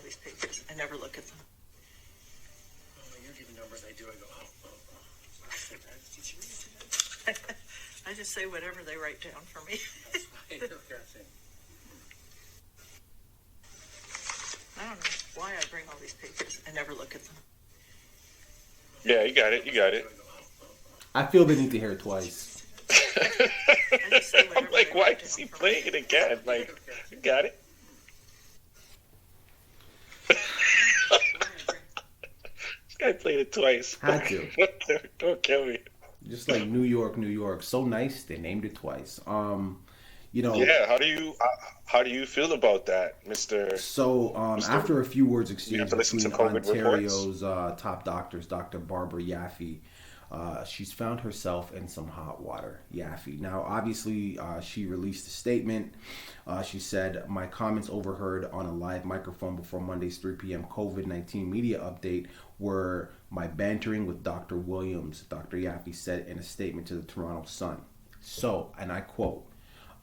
these papers. I never look at them. When you're giving numbers, I do. I go, Did you read it today? I just say whatever they write down for me. That's fine. Okay. I don't know why I bring all these papers. I never look at them. Yeah, you got it. You got it. I feel the need to hear it twice. I just say I'm whatever like, they why write is down he for playing me. it again? Like, you got it. This guy played it twice. Had to. Don't kill me. Just like New York, New York. So nice they named it twice. You know. Yeah. How do you feel about that, Mister? So after a few words exchanged to listen between to COVID Ontario's top doctors, Dr. Barbara Yaffe, she's found herself in some hot water. Yaffe. Now, obviously, she released a statement. She said, "My comments overheard on a live microphone before Monday's 3 p.m. COVID-19 media update were my bantering with Dr. Williams," Dr. Yaffe said in a statement to the Toronto Sun. So, and I quote,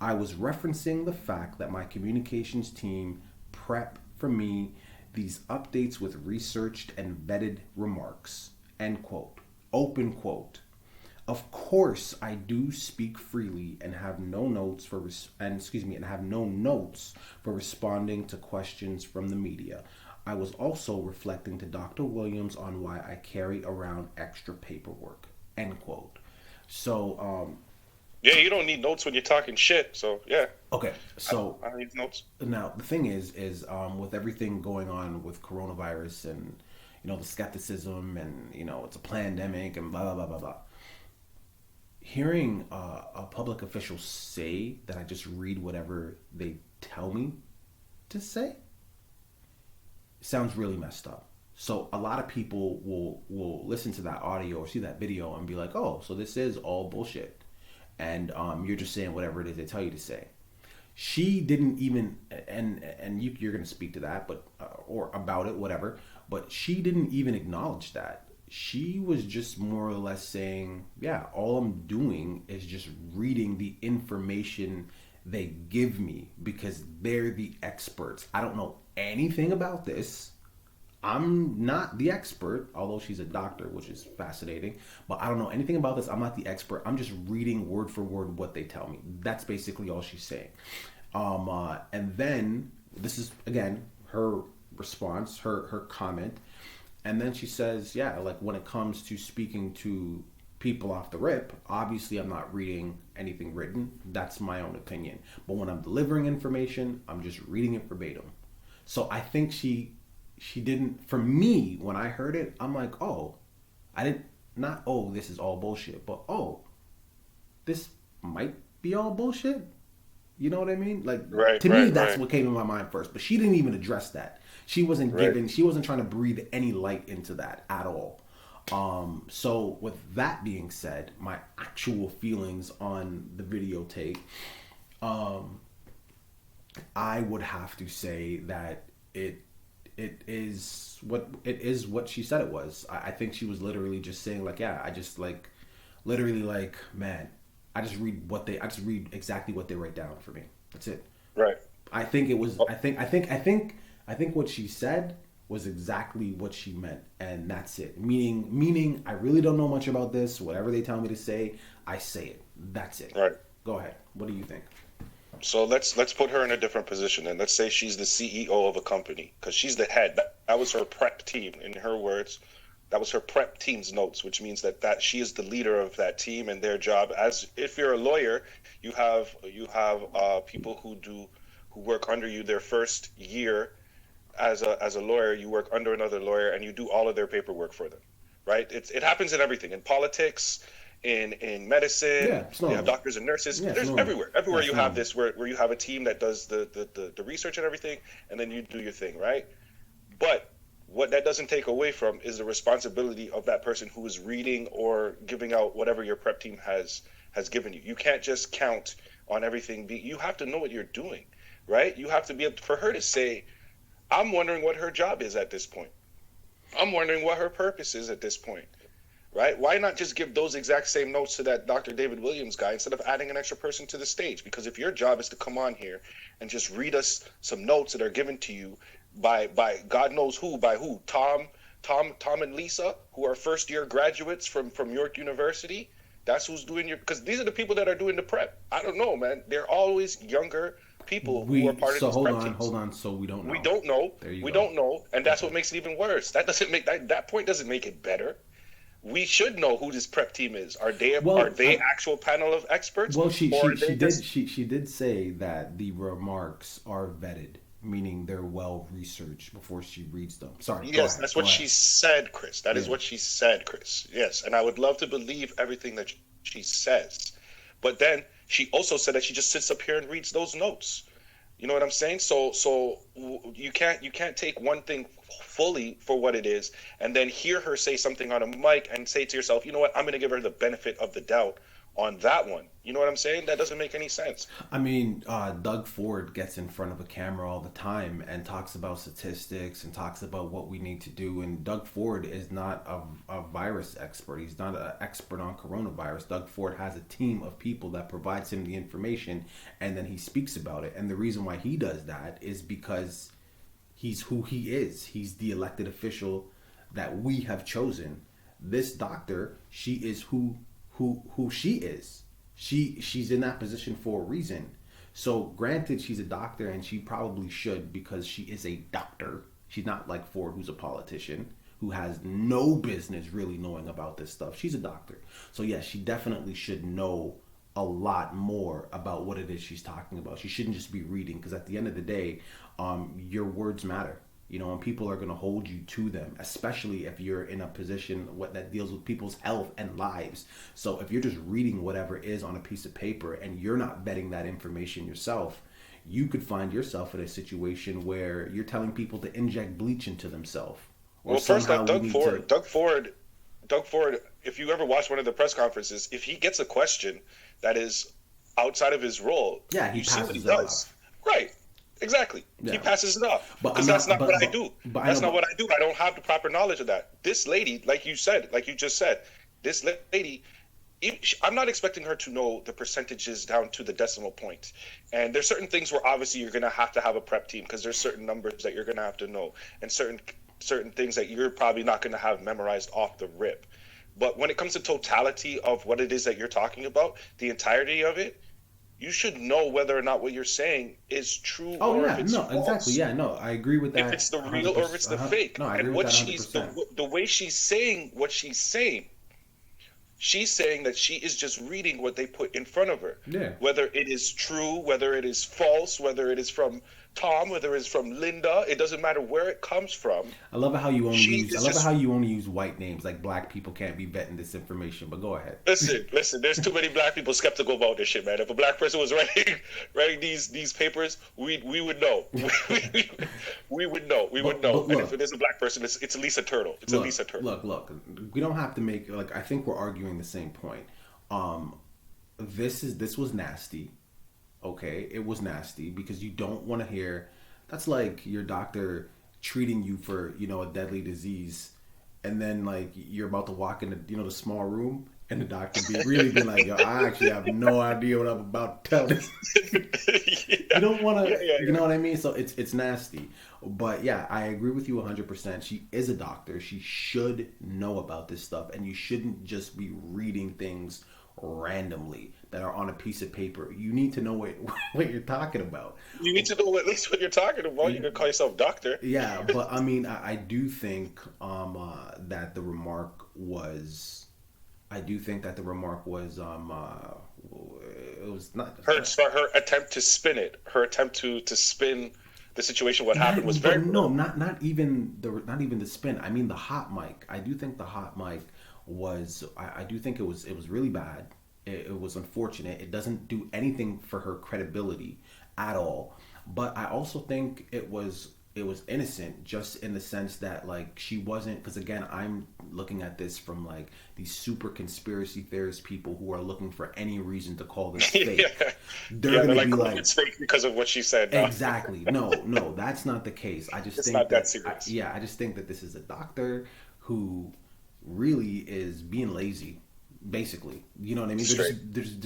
"I was referencing the fact that my communications team prep for me these updates with researched and vetted remarks," end quote. Open quote. "Of course, I do speak freely and have no notes for responding to questions from the media. I was also reflecting to Dr. Williams on why I carry around extra paperwork," end quote. So, Yeah, you don't need notes when you're talking shit. So yeah. okay. So I don't need notes. now the thing is with everything going on with coronavirus and the skepticism and it's a pandemic and blah blah blah blah blah. Hearing a public official say that I just read whatever they tell me to say sounds really messed up. So a lot of people will listen to that audio or see that video and be like, "Oh, so this is all bullshit," and you're just saying whatever it is they tell you to say. She didn't even, and you're going to speak to that, but or about it, whatever. But she didn't even acknowledge that. She was just more or less saying, "Yeah, all I'm doing is just reading the information they give me because they're the experts. I don't know anything about this. I'm not the expert," although she's a doctor, which is fascinating. "But I don't know anything about this. I'm not the expert. I'm just reading word for word what they tell me." That's basically all she's saying. And then this is again her response, her comment, and then she says, "Yeah, like when it comes to speaking to people off the rip, obviously I'm not reading anything written. That's my own opinion. But when I'm delivering information, I'm just reading it verbatim." So I think she didn't, for me, when I heard it, I'm like, oh, I didn't, not, oh, this is all bullshit, but oh, this might be all bullshit. You know what I mean? Like, to me, that's what came in my mind first. But she didn't even address that. She wasn't she wasn't trying to breathe any light into that at all. So with that being said, my actual feelings on the videotape, I would have to say that it is what she said it was. I think she was literally just saying like, yeah, I just like literally like, man, I just read exactly what they write down for me. That's it. Right. I think it was I think what she said was exactly what she meant, and that's it. Meaning I really don't know much about this. Whatever they tell me to say, I say it. That's it. Right. Go ahead. What do you think? So let's put her in a different position, and let's say she's the CEO of a company, because she's the head. That was her prep team. In her words, that was her prep team's notes, which means that she is the leader of that team, and their job, as if you're a lawyer, you have people who work under you their first year as a lawyer. You work under another lawyer, and you do all of their paperwork for them, right? It happens in everything, in politics, in medicine. Yeah, you have doctors and nurses. Yeah, There's everywhere you have this where you have a team that does the research and everything, and then you do your thing, right? But what that doesn't take away from is the responsibility of that person who is reading or giving out whatever your prep team has given you. You can't just count on everything. You have to know what you're doing, right? You have to be able, for her to say, I'm wondering what her job is at this point. I'm wondering what her purpose is at this point, right? Why not just give those exact same notes to that Dr. David Williams guy instead of adding an extra person to the stage? Because if your job is to come on here and just read us some notes that are given to you by God knows who, by who, Tom and Lisa, who are first year graduates from York University. That's who's doing your, because these are the people that are doing the prep. I don't know, man. They're always younger people who are part of these prep teams. Hold on. So we don't know. We don't know. There you We go. don't know, and that's what makes it even worse. That doesn't make that point doesn't make it better. We should know who this prep team is. Are they actual panel of experts? Well, she or are they did just- she did say that the remarks are vetted, meaning they're well researched before she reads them. Sorry. Go Yes, ahead, that's go what ahead. she said, Chris. That is Yeah. what she said, Chris. Yes, and I would love to believe everything that she says. But then she also said that she just sits up here and reads those notes. You know what I'm saying? You can't take one thing fully for what it is and then hear her say something on a mic and say to yourself, you know what, I'm going to give her the benefit of the doubt on that one. You know what I'm saying? That doesn't make any sense. I mean, Doug Ford gets in front of a camera all the time and talks about statistics and talks about what we need to do. And Doug Ford is not a virus expert. He's not an expert on coronavirus. Doug Ford has a team of people that provides him the information, and then he speaks about it. And the reason why he does that is because he's who he is. He's the elected official that we have chosen. This doctor, she is who she is. She's in that position for a reason. So granted, she's a doctor and she probably should, because she is a doctor. She's not like Ford, who's a politician who has no business really knowing about this stuff. She's a doctor. So yes, she definitely should know a lot more about what it is she's talking about. She shouldn't just be reading, because at the end of the day, your words matter. You know, and people are going to hold you to them, especially if you're in a position that deals with people's health and lives. So if you're just reading whatever is on a piece of paper and you're not vetting that information yourself, you could find yourself in a situation where you're telling people to inject bleach into themselves. Well, first off, Doug Ford, if you ever watch one of the press conferences, if he gets a question that is outside of his role, yeah, he you see what he passes it does. off. Right. Exactly. Yeah. He passes it off. But Because that's not what I do. but That's I know- not what I do. I don't have the proper knowledge of that. This lady, like you just said, this lady, I'm not expecting her to know the percentages down to the decimal point. And there's certain things where obviously you're going to have a prep team, because there's certain numbers that you're going to have to know, and certain things that you're probably not going to have memorized off the rip. But when it comes to totality of what it is that you're talking about, the entirety of it, you should know whether or not what you're saying is true or if it's false. Exactly. Yeah, no, I agree with that. If it's the real or if it's the fake. No, I agree and with what that she's 100%. the way she's saying what she's saying that she is just reading what they put in front of her. Yeah. Whether it is true, whether it is false, whether it is from Tom, whether it's from Linda, it doesn't matter where it comes from. I love how you only She use. is I love just- how you only use white names. Like black people can't be vetting this information. But go ahead. Listen. There's too many black people skeptical about this shit, man. If a black person was writing these papers, we would know. We would know. We would know. But And look. if it is a black person, it's Lisa Turtle. It's a Lisa Turtle. Look. We don't have to make like. I think we're arguing the same point. This was nasty. Okay, it was nasty because you don't want to hear. That's like your doctor treating you for a deadly disease, and then like you're about to walk in the small room, and the doctor be like, "Yo, I actually have no idea what I'm about to tell you." You don't want to, Yeah. you know what I mean? So it's nasty. But yeah, I agree with you 100%. She is a doctor. She should know about this stuff, and you shouldn't just be reading things randomly that are on a piece of paper. You need to know what you're talking about. You need to know at least what you're talking about. You can call yourself doctor. Yeah, but I mean, I do think that the remark was. I do think that the remark was. It was not Her attempt to spin it. Her attempt to spin the situation. What happened was very. not even the spin. I mean the hot mic. I do think the hot mic was. I do think it was really bad. It was unfortunate. It doesn't do anything for her credibility at all. But I also think it was innocent, just in the sense that like she wasn't, because again I'm looking at this from like these super conspiracy theorist people who are looking for any reason to call this fake. They're gonna be like, it's fake because of what she said. No. Exactly. No, that's not the case. I just It's think not that serious. I just think that this is a doctor who really is being lazy. Basically, you know what I mean? Straight.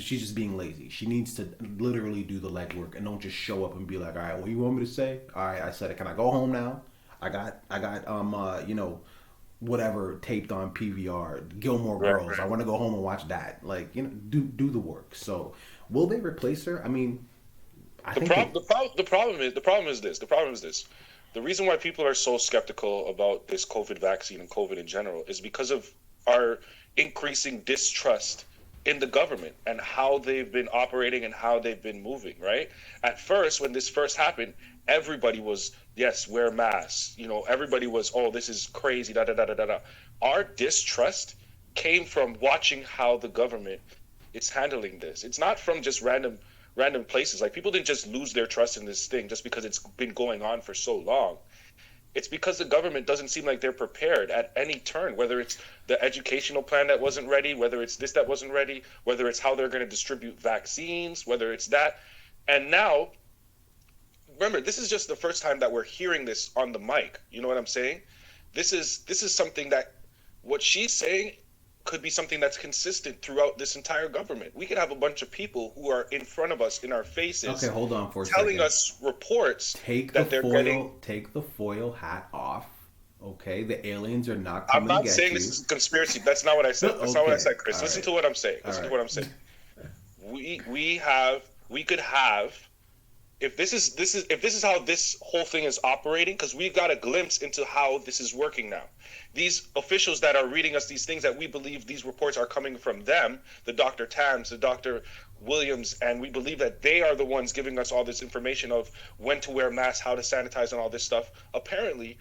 She's just being lazy. She needs to literally do the legwork and don't just show up and be like, all right, what you want me to say? All right, I said it. Can I go home now? I got whatever taped on PVR, Gilmore Right, Girls. right. I want to go home and watch that. Like, do the work. So, will they replace her? I mean, The problem is this. The reason why people are so skeptical about this COVID vaccine and COVID in general is because of our increasing distrust in the government and how they've been operating and how they've been moving, right? At first, when this first happened, everybody was, yes, wear masks. Everybody was, oh, this is crazy, da da da da da da. Our distrust came from watching how the government is handling this. It's not from just random places. Like, people didn't just lose their trust in this thing just because it's been going on for so long. It's because the government doesn't seem like they're prepared at any turn, whether it's the educational plan that wasn't ready, whether it's this that wasn't ready, whether it's how they're going to distribute vaccines, whether it's that. And now, remember, this is just the first time that we're hearing this on the mic. You know what I'm saying? This is something that what she's saying could be something that's consistent throughout this entire government. We could have a bunch of people who are in front of us in our faces. Okay, hold on for a telling second. us reports Take that the they're foil. getting. Take the foil hat off. Okay, the aliens are not coming I'm to not get saying you. this is a conspiracy. That's not what I said. That's not what I Okay, said, Chris. all Listen right. to what I'm saying. All Listen to right. what I'm saying. We could have, if this is how this whole thing is operating, because we got a glimpse into how this is working now. These officials that are reading us these things that we believe these reports are coming from them, the Dr. Tams, the Dr. Williams, and we believe that they are the ones giving us all this information of when to wear masks, how to sanitize, and all this stuff. Apparently,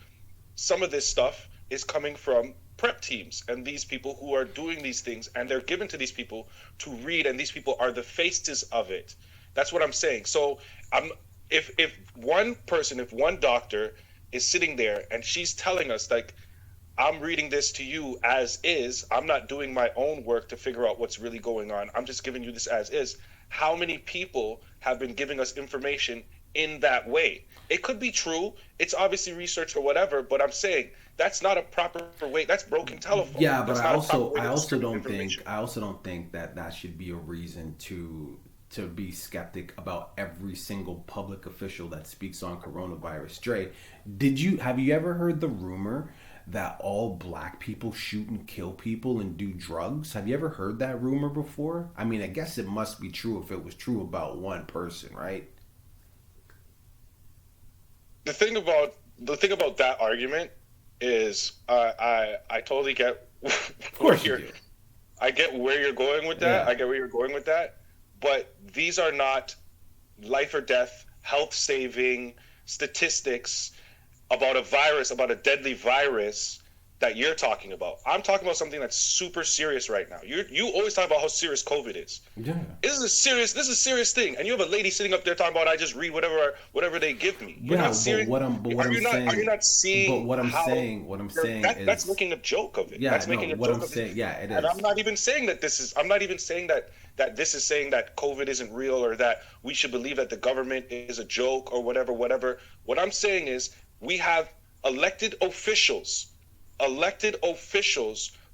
some of this stuff is coming from prep teams and these people who are doing these things, and they're given to these people to read, and these people are the faces of it. That's what I'm saying. So if one doctor is sitting there and she's telling us, like, I'm reading this to you as is, I'm not doing my own work to figure out what's really going on, I'm just giving you this as is, how many people have been giving us information in that way? It could be true, it's obviously research or whatever, but I'm saying that's not a proper way. That's broken telephone. Yeah, but That's I not a also proper way I to also distribute don't think information. I also don't think that should be a reason to be skeptic about every single public official that speaks on coronavirus. Dre, have you ever heard the rumor that all black people shoot and kill people and do drugs? Have you ever heard that rumor before? I mean, I guess it must be true if it was true about one person, right? The thing about that argument is I totally get Of course you do. I get where you're going with that. Yeah. I get where you're going with that. But these are not life or death, health saving statistics about a virus, about a deadly virus that you're talking about. I'm talking about something that's super serious right now. You always talk about how serious COVID is. Yeah. This is a serious thing. And you have a lady sitting up there talking about, I just read whatever they give me. You're Yeah, not but serious. what I'm Are you not seeing? But what I'm how saying is that's making a joke of it. Yeah, That's no, making a what joke I'm of saying, it. yeah, it is. And I'm not even saying that that this is saying that COVID isn't real or that we should believe that the government is a joke or whatever. What I'm saying is we have elected officials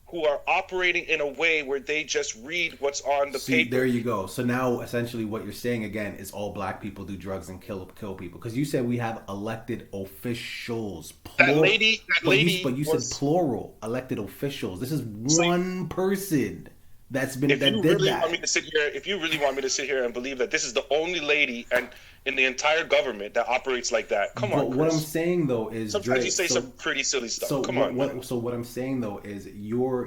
who are operating in a way where they just read what's on the See, paper. there you go. So now, essentially, what you're saying again is all black people do drugs and kill people. Because you said we have elected officials. That lady but you was- said plural elected officials. This is So- one person that's been If that you did really that. want me to sit here and believe that this is the only lady and in the entire government that operates like that, come But on, what Chris. I'm saying though is Sometimes Dre, you say so- some pretty silly stuff. So Come on. man. So what I'm saying though is you're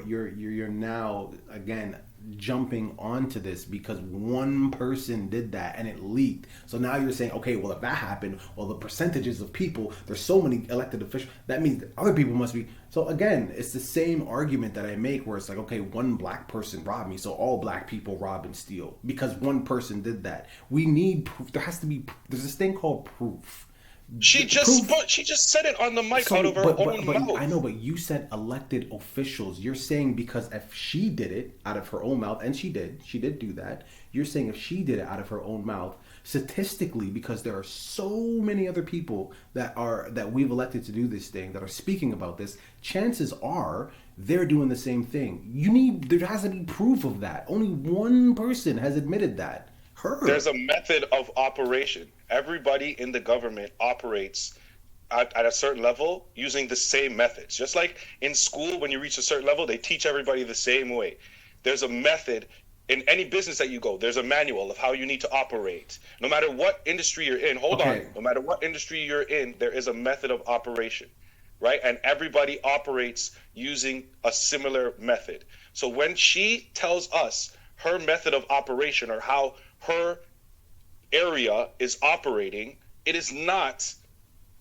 now again jumping onto this because one person did that and it leaked. So now you're saying, okay, well if that happened, well the percentages of people, there's so many elected officials, that means that other people must be. So again, it's the same argument that I make where it's like, okay, one black person robbed me, so all black people rob and steal because one person did that. We need proof. There's this thing called proof. She just said it on the mic out of her own mouth. I know, but you said elected officials. You're saying because if she did it out of her own mouth, and she did do that, You're saying if she did it out of her own mouth, statistically, because there are so many other people that we've elected to do this thing that are speaking about this, chances are they're doing the same thing. There has to be proof of that. Only one person has admitted that. Her. There's a method of operation. Everybody in the government operates at a certain level using the same methods. Just like in school, when you reach a certain level, they teach everybody the same way. There's a method in any business that you go. There's a manual of how you need to operate. No matter what industry you're in, no matter what industry you're in, there is a method of operation, right? And everybody operates using a similar method. So when she tells us her method of operation or how her area is operating, it is not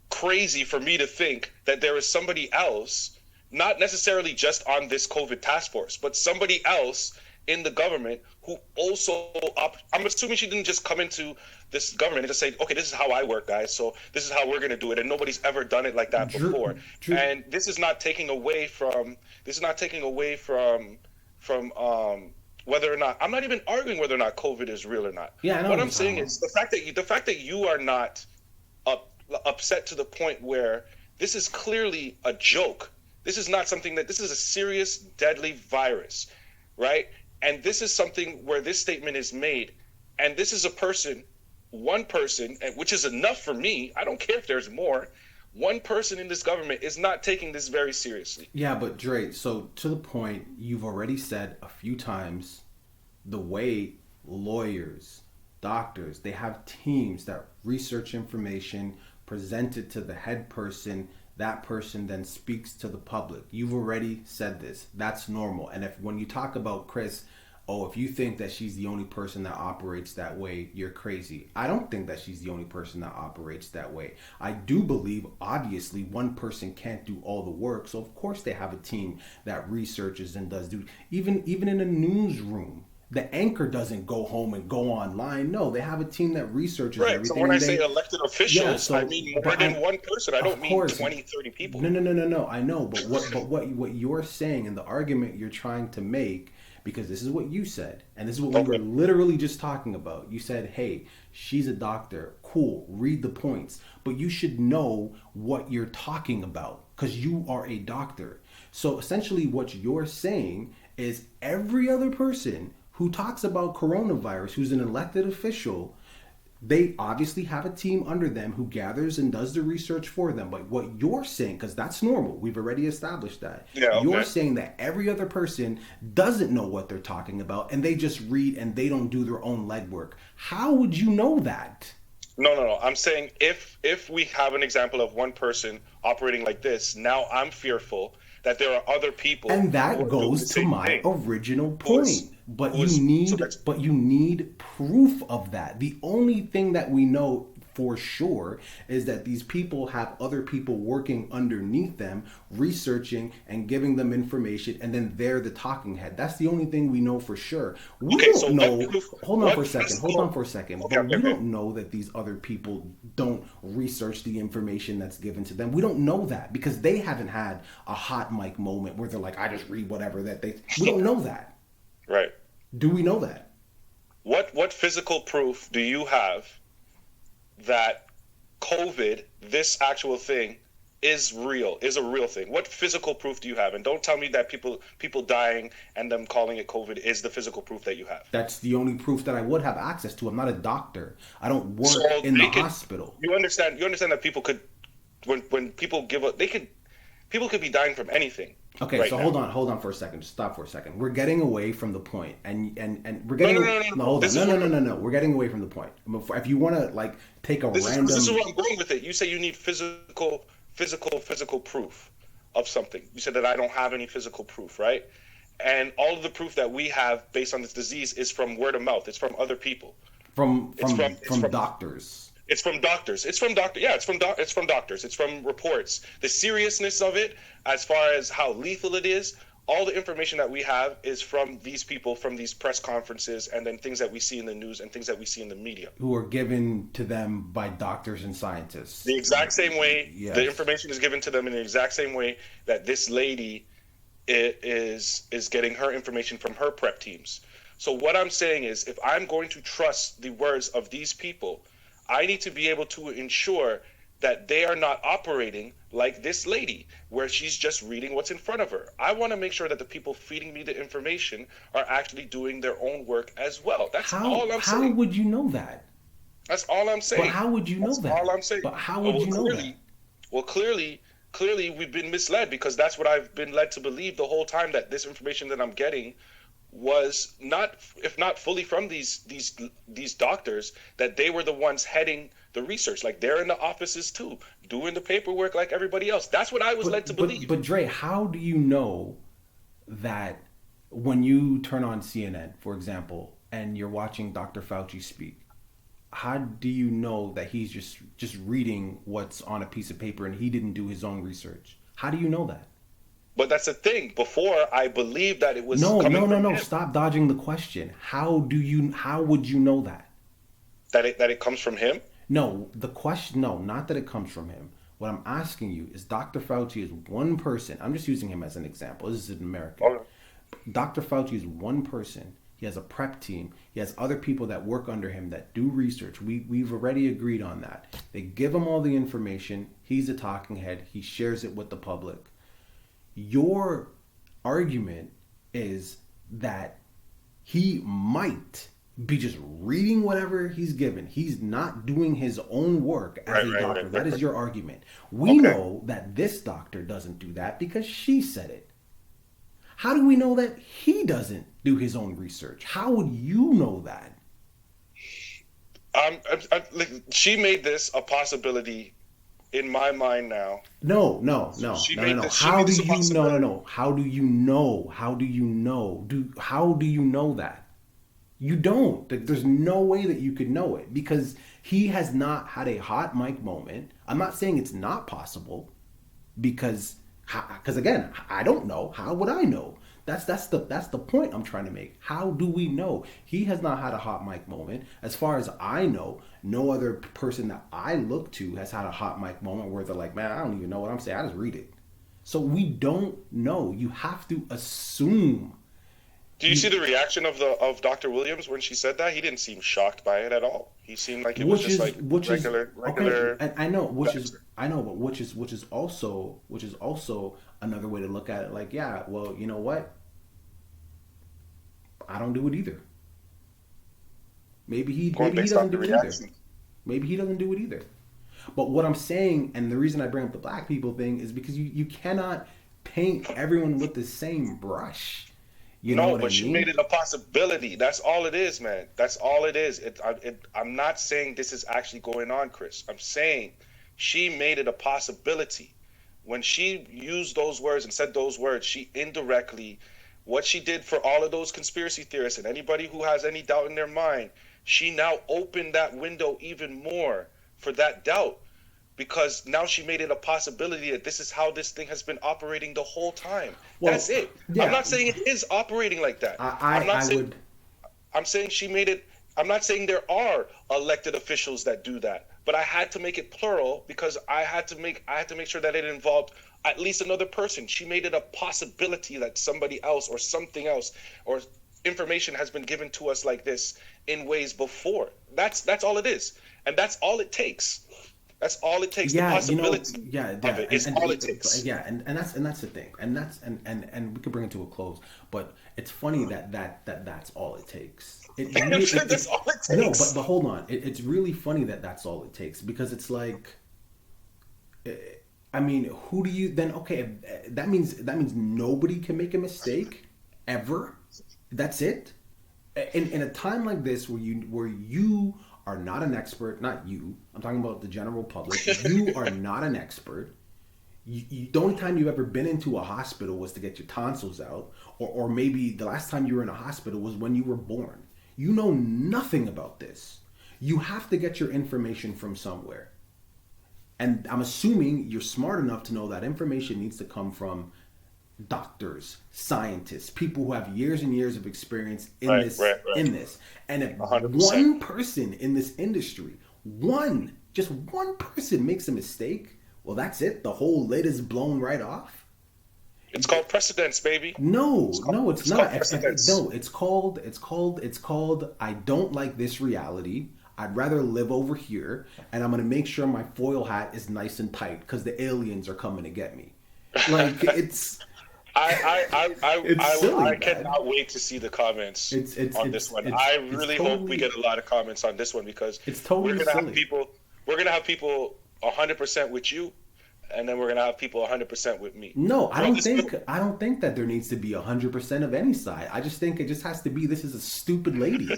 crazy for me to think that there is somebody else, not necessarily just on this COVID task force, but somebody else in the government who also I'm assuming she didn't just come into this government and just say, okay, this is how I work, guys, so this is how we're going to do it, and nobody's ever done it like that before. And this is not taking away from whether or not, I'm not even arguing whether or not COVID is real or not. Yeah, I know what I'm saying is the fact that you are not upset to the point where this is clearly a joke. This is not something this is a serious, deadly virus, right? And this is something where this statement is made, and this is one person, which is enough for me. I don't care if there's more. One person in this government is not taking this very seriously. Yeah, but Dre, so to the point, you've already said a few times the way lawyers, doctors, they have teams that research information, present it to the head person, that person then speaks to the public. You've already said this. That's normal. And when you talk about Chris, if you think that she's the only person that operates that way, you're crazy. I don't think that she's the only person that operates that way. I do believe, obviously, one person can't do all the work. So, of course, they have a team that researches and does do. Even in a newsroom, the anchor doesn't go home and go online. No, they have a team that researches everything. So when I say elected officials, I mean more than one person. I don't mean 20, 30 people. No. I know. But what you're saying and the argument you're trying to make, because this is what you said, and this is what we were literally just talking about. You said, hey, she's a doctor. Cool. Read the points. But you should know what you're talking about because you are a doctor. So essentially what you're saying is every other person who talks about coronavirus, who's an elected official, they obviously have a team under them who gathers and does the research for them. But what you're saying, because that's normal, we've already established that. Yeah, okay. You're saying that every other person doesn't know what they're talking about and they just read and they don't do their own legwork. How would you know that? No. I'm saying if we have an example of one person operating like this, now I'm fearful that there are other people. And that goes to my original point. But you need proof of that. The only thing that we know for sure is that these people have other people working underneath them, researching and giving them information, and then they're the talking head. That's the only thing we know for sure. We don't know. Hold on for a second. But we don't know that these other people don't research the information that's given to them. We don't know that because they haven't had a hot mic moment where they're like, I just read whatever we don't know that. Right. Do we know that? What physical proof do you have that COVID, this actual thing, is a real thing? What physical proof do you have? And don't tell me that people dying and them calling it COVID is the physical proof that you have. That's the only proof that I would have access to. I'm not a doctor. I don't work in the hospital. You understand that people could, when people give up, people could be dying from anything. Okay, right, so hold on for a second. Just stop for a second. We're getting away from the point, and we're getting no. We're getting away from the point. If you want to take a random. This is where I'm going with it. You say you need physical proof of something. You said that I don't have any physical proof, right? And all of the proof that we have based on this disease is from word of mouth. It's from other people. From doctors. It's from doctors. It's from doctors. It's from reports. The seriousness of it, as far as how lethal it is, all the information that we have is from these people, from these press conferences, and then things that we see in the news and things that we see in the media. Who are given to them by doctors and scientists. The exact same way, yes. The information is given to them in the exact same way that this lady is getting her information from her prep teams. So what I'm saying is, if I'm going to trust the words of these people, I need to be able to ensure that they are not operating like this lady, where she's just reading what's in front of her. I want to make sure that the people feeding me the information are actually doing their own work as well. That's all I'm How saying. would you know that? That's all I'm saying. But how would you know That's that? all I'm saying. But how would you know that? Well, clearly, we've been misled, because that's what I've been led to believe the whole time, that this information that I'm getting was not, if not fully from these doctors, that they were the ones heading the research. Like, they're in the offices too, doing the paperwork like everybody else. That's what I was led to believe. But Dre, how do you know that when you turn on CNN, for example, and you're watching Dr. Fauci speak, how do you know that he's just reading what's on a piece of paper and he didn't do his own research? How do you know that? But that's the thing. Before, I believed that it was No. him. Stop dodging the question. How would you know that? That it comes from him? No, the question, no, not that it comes from him. What I'm asking you is, Dr. Fauci is one person. I'm just using him as an example. This is an American. Okay. Dr. Fauci is one person. He has a prep team. He has other people that work under him that do research. We've already agreed on that. They give him all the information. He's a talking head. He shares it with the public. Your argument is that he might be just reading whatever he's given. He's not doing his own work as a doctor. That is your argument. We know that this doctor doesn't do that because she said it. How do we know that he doesn't do his own research? How would you know that? She made this a possibility in my mind now. No. She No. made this- she How made do this a you possibility. no? How do you know? How do you know that? You don't. There's no way that you could know it because he has not had a hot mic moment. I'm not saying it's not possible because again, I don't know. How would I know? That's the point I'm trying to make. How do we know? He has not had a hot mic moment. As far as I know, no other person that I look to has had a hot mic moment where they're like, man, I don't even know what I'm saying. I just read it. So we don't know. You have to assume. Do you see the reaction of Dr. Williams when she said that? He didn't seem shocked by it at all. He seemed like it was just like regular. Okay, and I know, but which is also another way to look at it. Like, yeah, well, you know what? I don't do it either. Maybe he doesn't do it either. Maybe he doesn't do it either. But what I'm saying, and the reason I bring up the black people thing, is because you cannot paint everyone with the same brush. You know what I mean? She made it a possibility. That's all it is, man. That's all it is. I'm not saying this is actually going on, Chris. I'm saying she made it a possibility. When she used those words and said those words, she indirectly, what she did for all of those conspiracy theorists and anybody who has any doubt in their mind, she now opened that window even more for that doubt. Because now she made it a possibility that this is how this thing has been operating the whole time. Well, that's it. Yeah. I'm not saying it is operating like that. I'm saying she made it. I'm not saying there are elected officials that do that, but I had to make it plural because I had to make sure that it involved at least another person. She made it a possibility that somebody else or something else or information has been given to us like this in ways before. That's all it is, and that's all it takes. That's all it takes. Yeah, the possibility of it is all it takes. Yeah, and that's the thing, and we could bring it to a close. But it's funny that's all it takes. That's all it takes. No, but hold on. It's really funny that's all it takes because it's like, I mean, who do you then? Okay, that means nobody can make a mistake ever. That's it. In a time like this where you are not an expert, not you, I'm talking about the general public. You are not an expert. The only time you've ever been into a hospital was to get your tonsils out, or maybe the last time you were in a hospital was when you were born. You know nothing about this. You have to get your information from somewhere. And I'm assuming you're smart enough to know that information needs to come from doctors, scientists, people who have years and years of experience in this. And if 100%. one person in this industry, just one person makes a mistake, well, that's it. The whole lid is blown right off. It's called precedence, baby. No, no, it's not. Precedence. No, it's called. I don't like this reality. I'd rather live over here, and I'm gonna make sure my foil hat is nice and tight because the aliens are coming to get me. Like it's. I cannot wait to see the comments on this one. I really hope we get a lot of comments on this one because it's totally we're gonna silly. have people. We're gonna have people 100% with you, and then we're gonna have people 100% with me. No, I don't think that there needs to be 100% of any side. I just think it just has to be. This is a stupid lady.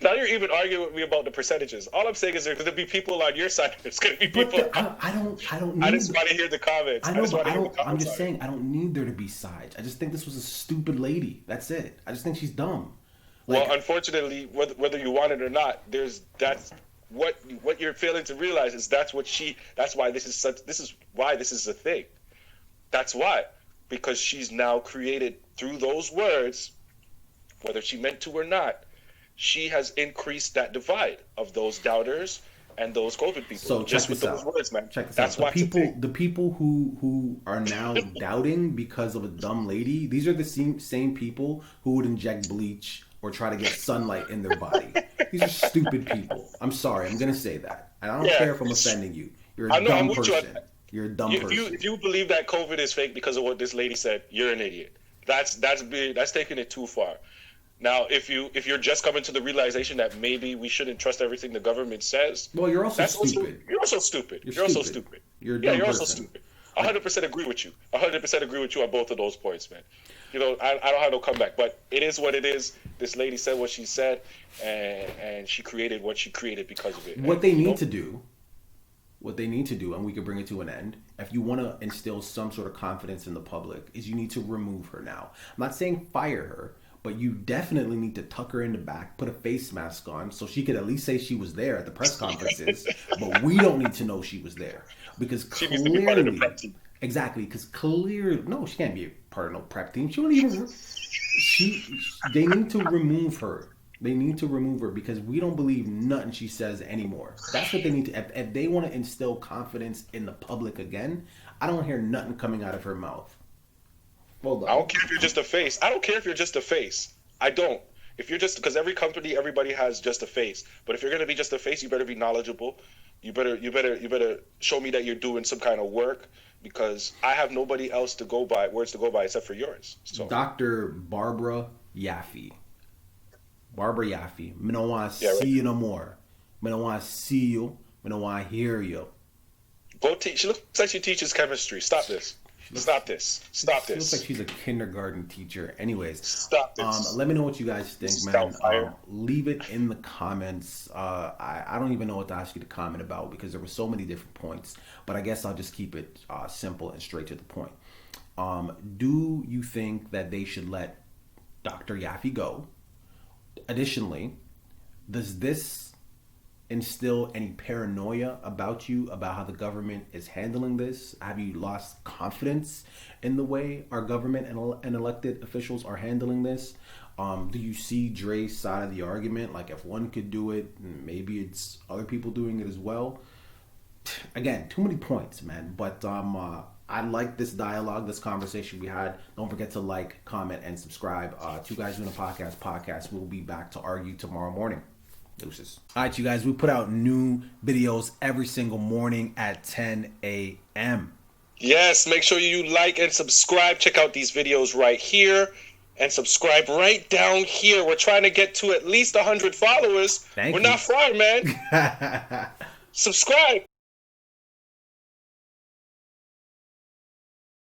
Now you're even arguing with me about the percentages. All I'm saying is there's gonna be people on your side. There's gonna be people. I don't. Need I just want to hear the comments. I know, but I'm just saying I don't need there to be sides. I just think this was a stupid lady. That's it. I just think she's dumb. Well, unfortunately, whether you want it or not, that's what you're failing to realize is that's why this is a thing. That's why, because she's now created through those words, whether she meant to or not, she has increased that divide of those doubters and those COVID people. So just with those words, man. Check this That's out. why The people who are now doubting because of a dumb lady, these are the same people who would inject bleach or try to get sunlight in their body. These are stupid people. I'm sorry. I'm going to say that. And I don't care if I'm offending you. You're a dumb person. You're a dumb person. If you believe that COVID is fake because of what this lady said, you're an idiot. That's taking it too far. Now, if you're just coming to the realization that maybe we shouldn't trust everything the government says, well, you're also stupid. You're also stupid. You're also stupid. You're a dumb person. also stupid. 100% agree with you. 100% agree with you on both of those points, man. I don't have no comeback, but it is what it is. This lady said what she said, and she created what she created because of it. What they need to do, and we can bring it to an end, if you want to instill some sort of confidence in the public, is you need to remove her now. I'm not saying fire her, but you definitely need to tuck her in the back, put a face mask on, so she could at least say she was there at the press conferences, but we don't need to know she was there. Because she needs to be part of the prep team. Exactly, because clearly, no, she can't be a part of no prep team. She won't even. They need to remove her. They need to remove her because we don't believe nothing she says anymore. That's what they need to. If they want to instill confidence in the public again, I don't hear nothing coming out of her mouth. Hold on. I don't care if you're just a face. I don't care if you're just a face. I don't. If you're just because every company, everybody has just a face. But if you're gonna be just a face, you better be knowledgeable. You better show me that you're doing some kind of work. Because I have nobody else words to go by except for yours. So. Dr. Barbara Yaffe. Me don't want to see you no more. Me don't want to see you. Me don't want to hear you. Go teach. She looks like she teaches chemistry. Stop this. Stop this. Stop She this. looks like she's a kindergarten teacher. Anyways, stop this. Let me know what you guys think, man. Leave it in the comments. I don't even know what to ask you to comment about because there were so many different points. But I guess I'll just keep it simple and straight to the point. Do you think that they should let Dr. Yaffe go? Additionally, does this instill any paranoia about you about how the government is handling this? Have you lost confidence in the way our government and elected officials are handling this? Do you see Dre's side of the argument? Like if one could do it, maybe it's other people doing it as well. Again, too many points, man. But I like this dialogue, this conversation we had. Don't forget to like, comment, and subscribe. Two Guys Doing a Podcast. We'll be back to argue tomorrow morning. Deuces. All right, you guys, we put out new videos every single morning at 10 a.m. Yes, make sure you like and subscribe. Check out these videos right here and subscribe right down here. We're trying to get to at least 100 followers. We're not far, man. Subscribe.